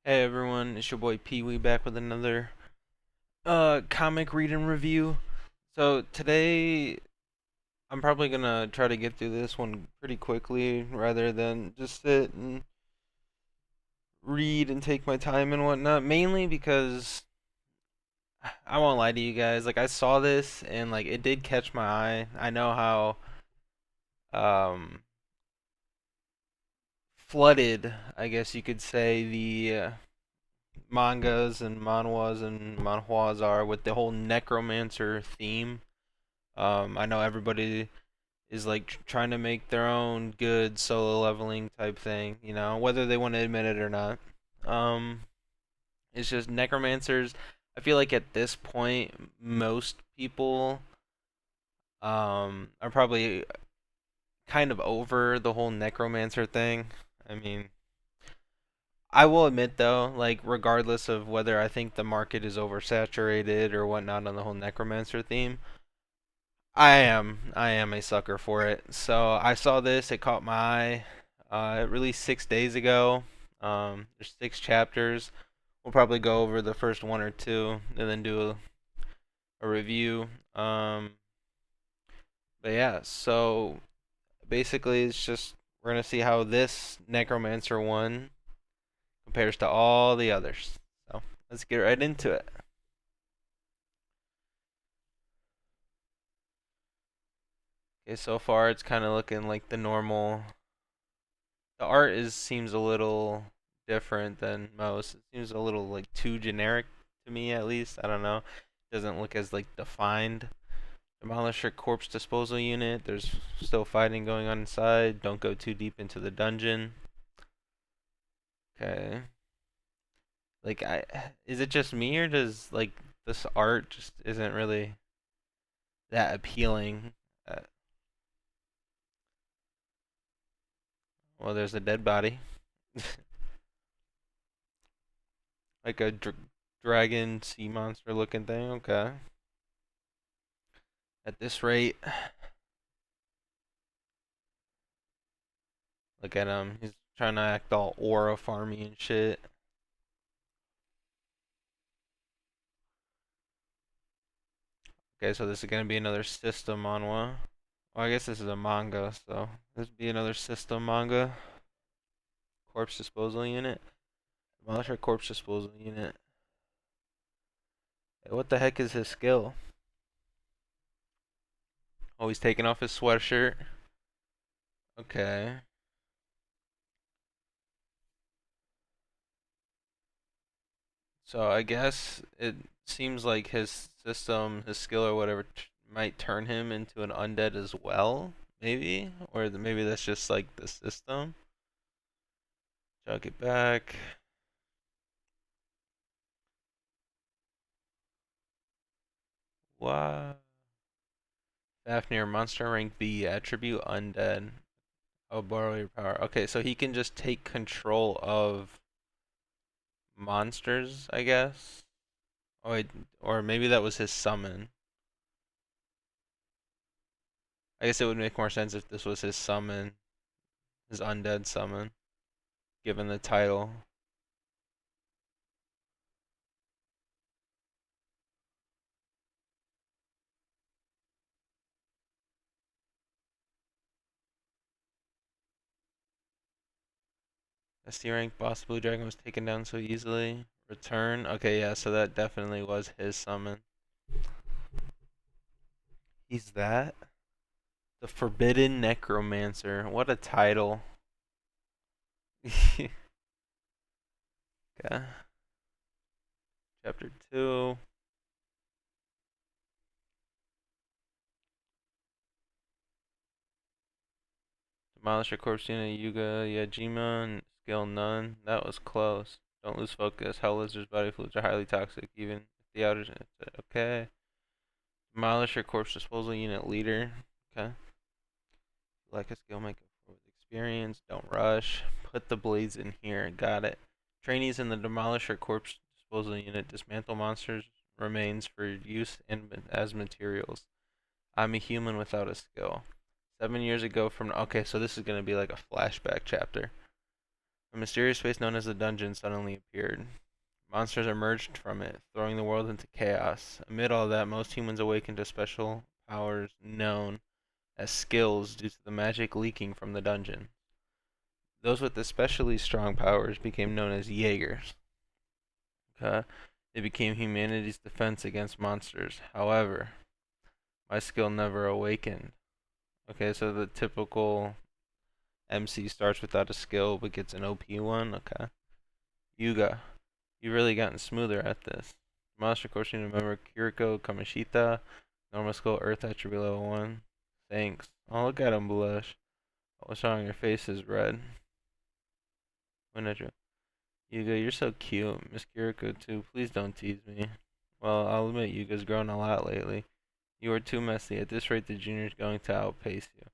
Hey everyone, it's your boy Pee Wee back with another comic read and review. So today I'm probably gonna try to get through this one pretty quickly rather than just sit and read and take my time and whatnot. Mainly because I won't lie to you guys, like I saw this and like it did catch my eye. I know how um flooded, I guess you could say, the mangas and manhwas are with the whole necromancer theme. I know everybody is like trying to make their own good solo leveling type thing, whether they want to admit it or not. Um, it's just necromancers. I feel like at this point, most people are probably kind of over the whole necromancer thing. I mean, I will admit though, like regardless of whether I think the market is oversaturated or whatnot on the whole necromancer theme, I am a sucker for it. So I saw this, it caught my eye. It released 6 days ago. There's 6 chapters. We'll probably go over the first one or two and then do a review. But yeah, so basically it's just we're gonna see how this Necromancer one compares to all the others. So let's get right into it. Okay, so far it's kind of looking like the normal. The art is seems a little different than most. It seems a little like too generic to me at least. I don't know. It doesn't look as like defined. Demolisher corpse disposal unit. There's still fighting going on inside. Don't go too deep into the dungeon. Okay. Like I is it just me or does like this art just isn't really that appealing? Uh, well, there's a dead body. Like a dragon sea monster looking thing. Okay. At this rate, look at him. He's trying to act all aura farmy and shit. Okay, so this is gonna be another system manhwa. Well, I guess this is a manga, so this would be another system manga. Corpse disposal unit. Demolish our corpse disposal unit. Hey, what the heck is his skill? Oh, he's taking off his sweatshirt. Okay. So I guess it seems like his system, his skill or whatever, might turn him into an undead as well. Maybe, or maybe that's just like the system. Jog it back. Wow. Fafnir, monster rank B, attribute undead. Oh, borrow your power. Okay, so he can just take control of monsters, I guess. Oh, or maybe that was his summon. I guess it would make more sense if this was his summon, his undead summon, given the title. ST rank boss blue dragon was taken down so easily. Return. Okay, yeah, so that definitely was his summon. He's that? The Forbidden Necromancer. What a title. Okay. Chapter 2. Demolish your corpse unit, Yuga Yajima, and skill none. That was close. Don't lose focus. Hell lizards' body fluids are highly toxic, even if the outage. Okay. Demolish your corpse disposal unit leader. Okay. Like a skill maker with experience. Don't rush. Put the blades in here. Got it. Trainees in the Demolisher Corpse Disposal Unit dismantle monsters' remains for use as materials. I'm a human without a skill. 7 years ago from. Okay, so this is going to be like a flashback chapter. A mysterious space known as the dungeon suddenly appeared. Monsters emerged from it, throwing the world into chaos. Amid all that, most humans awakened to special powers known as skills due to the magic leaking from the dungeon. Those with especially strong powers became known as Jaegers. They became humanity's defense against monsters. However, my skill never awakened. Okay, so the typical MC starts without a skill but gets an OP one. Okay. Yuga, you've really gotten smoother at this. Monster course unit member Kiriko Kamishita, normal skill Earth attribute level 1. Thanks. Oh, look at him blush. What's wrong? Your face is red. When did you? Yuga, you're so cute. Miss Kiriko, too. Please don't tease me. Well, I'll admit Yuga's grown a lot lately. You are too messy. At this rate, the junior's going to outpace you.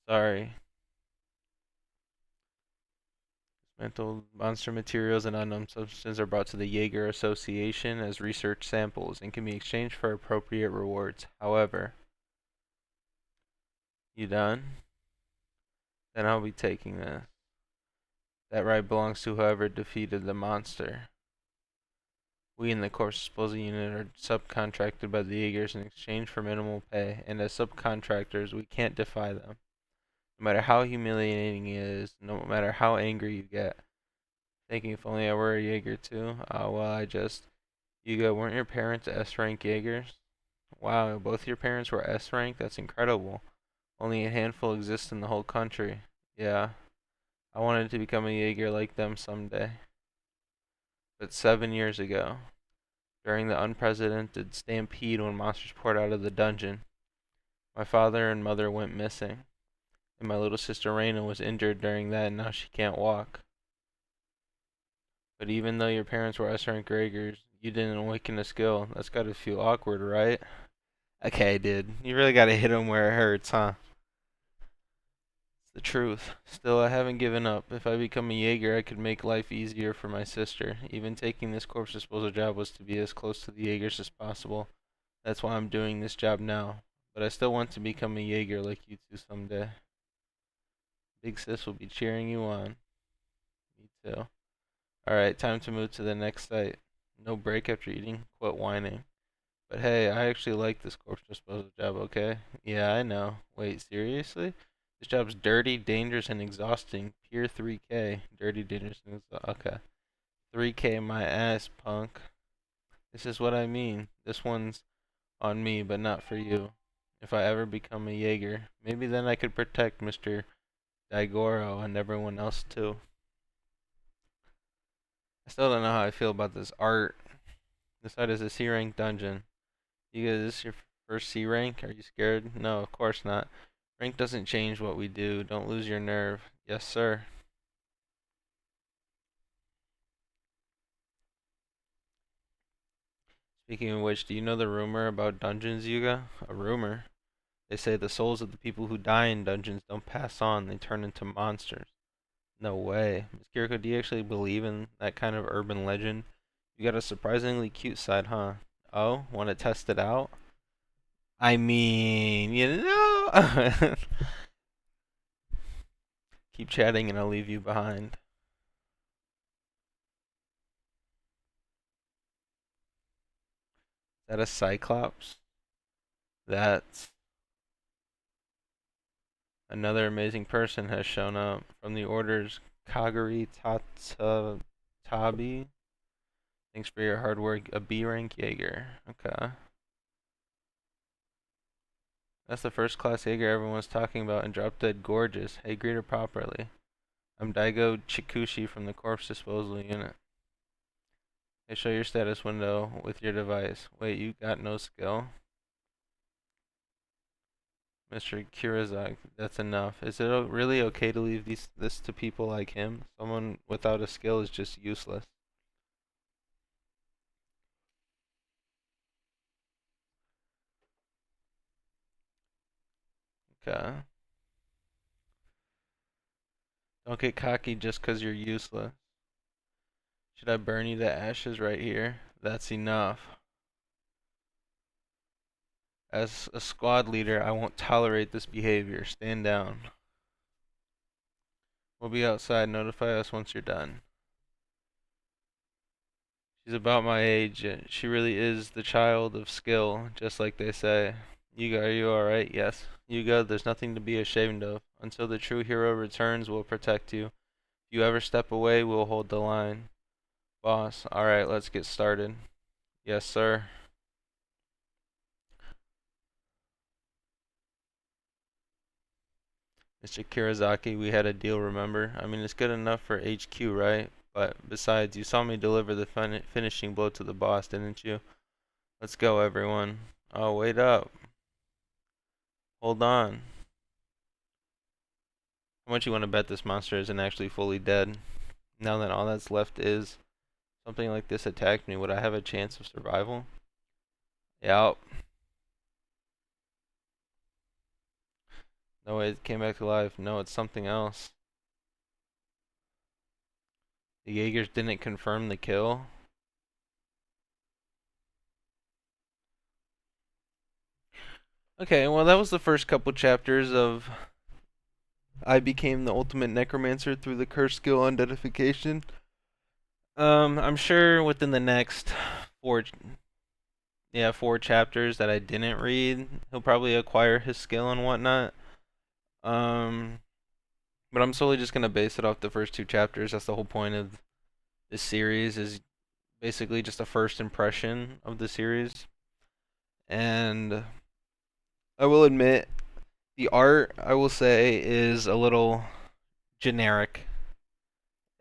Sorry. Dismantled monster materials and unknown substances are brought to the Jaeger Association as research samples and can be exchanged for appropriate rewards. However, you done? Then I'll be taking this. That right belongs to whoever defeated the monster. We in the corpse disposal unit are subcontracted by the Jaegers in exchange for minimal pay, and as subcontractors, we can't defy them. No matter how humiliating it is, no matter how angry you get. Thinking if only I were a Jaeger too. Yuga, weren't your parents S-rank Jaegers? Wow, both your parents were S-rank? That's incredible. Only a handful exist in the whole country. Yeah, I wanted to become a Jaeger like them someday. But 7 years ago, during the unprecedented stampede when monsters poured out of the dungeon, my father and mother went missing, and my little sister Raina was injured during that and now she can't walk. But even though your parents were S-rank Jaegers, you didn't awaken a skill. That's gotta feel awkward, right? Okay, dude. You really gotta hit him where it hurts, huh? It's the truth. Still, I haven't given up. If I become a Jaeger, I could make life easier for my sister. Even taking this corpse disposal job was to be as close to the Jaegers as possible. That's why I'm doing this job now. But I still want to become a Jaeger like you two someday. Big sis will be cheering you on. Me too. Alright, time to move to the next site. No break after eating. Quit whining. But hey, I actually like this corpse disposal job, okay? Yeah, I know. Wait, seriously? This job's dirty, dangerous, and exhausting. Pure 3K. Dirty, dangerous, and okay. 3K my ass, punk. This is what I mean. This one's on me, but not for you. If I ever become a Jaeger, maybe then I could protect Mr. Daigoro and everyone else too. I still don't know how I feel about this art. This side is a C rank dungeon. You guys, is this your first C rank? Are you scared? No, of course not. Rank doesn't change what we do. Don't lose your nerve. Yes, sir. Speaking of which, do you know the rumor about dungeons, Yuga? A rumor. They say the souls of the people who die in dungeons don't pass on, they turn into monsters. No way. Miss Kiriko, do you actually believe in that kind of urban legend? You got a surprisingly cute side, huh? Oh, want to test it out? I mean, you know. Keep chatting and I'll leave you behind. Is that a Cyclops? That's another amazing person has shown up from the orders Kagari Tabi. Thanks for your hard work. A B rank Jaeger. Okay. That's the first class Jaeger everyone's talking about and drop dead gorgeous. Hey, greet her properly. I'm Daigo Chikushi from the Corpse Disposal Unit. Hey, show your status window with your device. Wait, you got no skill? Mr. Kurizak, that's enough. Is it really okay to leave this to people like him? Someone without a skill is just useless. Okay. Don't get cocky just 'cause you're useless. Should I burn you to ashes right here? That's enough. As a squad leader, I won't tolerate this behavior. Stand down. We'll be outside. Notify us once you're done. She's about my age. She really is the child of skill, just like they say. Yuga, are you alright? Yes. Yuga, there's nothing to be ashamed of. Until the true hero returns, we'll protect you. If you ever step away, we'll hold the line. Boss, alright, let's get started. Yes, sir. Mr. Kirizaki, we had a deal, remember? I mean, it's good enough for HQ, right? But besides, you saw me deliver the finishing blow to the boss, didn't you? Let's go, everyone. Oh, wait up. Hold on. How much you want to bet this monster isn't actually fully dead? Now that all that's left is something like this attacked me, would I have a chance of survival? Yep. No way, it came back to life. No, it's something else. The Jaegers didn't confirm the kill. Okay, well that was the first couple chapters of I became the ultimate necromancer through the curse skill Undeadification. I'm sure within the next four, four chapters that I didn't read, he'll probably acquire his skill and whatnot. Um, but I'm solely just gonna base it off the first two chapters. That's the whole point of this series, is basically just a first impression of the series. And I will admit, the art, I will say, is a little generic.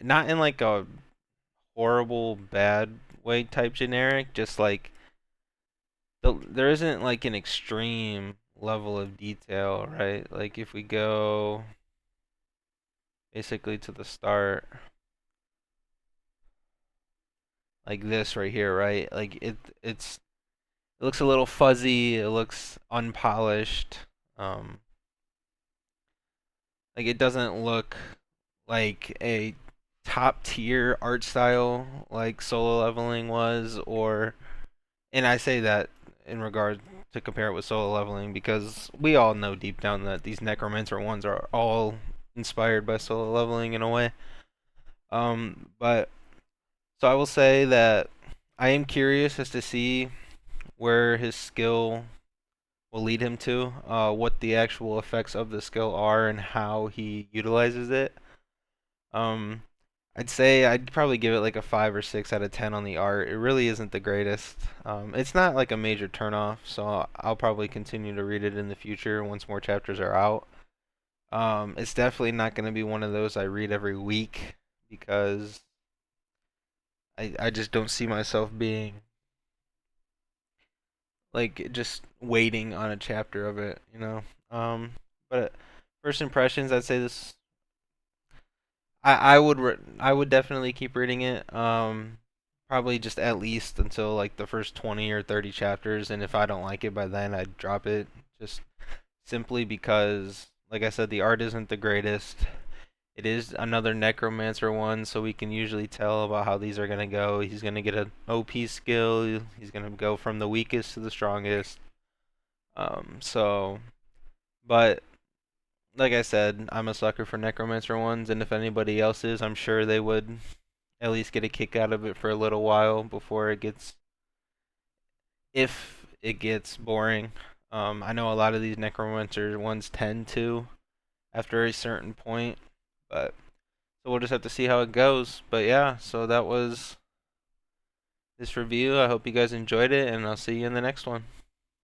Not in like a horrible bad way type generic, just like there isn't like an extreme level of detail, right? Like if we go basically to the start, like this right here, right? Like it looks a little fuzzy, it looks unpolished. Like it doesn't look like a top tier art style like solo leveling was, or and I say that in regard to compare it with solo leveling because we all know deep down that these Necromancer ones are all inspired by solo leveling in a way. But so I will say that I am curious as to see where his skill will lead him to, what the actual effects of the skill are, and how he utilizes it. Um, I'd say I'd probably give it like a 5 or 6 out of 10 on the art. It really isn't the greatest. It's not like a major turnoff, so I'll probably continue to read it in the future once more chapters are out. It's definitely not going to be one of those I read every week because I just don't see myself being like just waiting on a chapter of it, you know. But first impressions, I'd say this I would definitely keep reading it. Probably just at least until like the first 20 or 30 chapters, and if I don't like it by then, I'd drop it. Just simply because, like I said, the art isn't the greatest. It is another Necromancer one, so we can usually tell about how these are gonna go. He's gonna get an OP skill. He's gonna go from the weakest to the strongest. So, but like I said, I'm a sucker for Necromancer ones, and if anybody else is, I'm sure they would at least get a kick out of it for a little while before it gets, if it gets boring. I know a lot of these Necromancer ones tend to after a certain point, but so we'll just have to see how it goes. But yeah, so that was this review. I hope you guys enjoyed it, and I'll see you in the next one.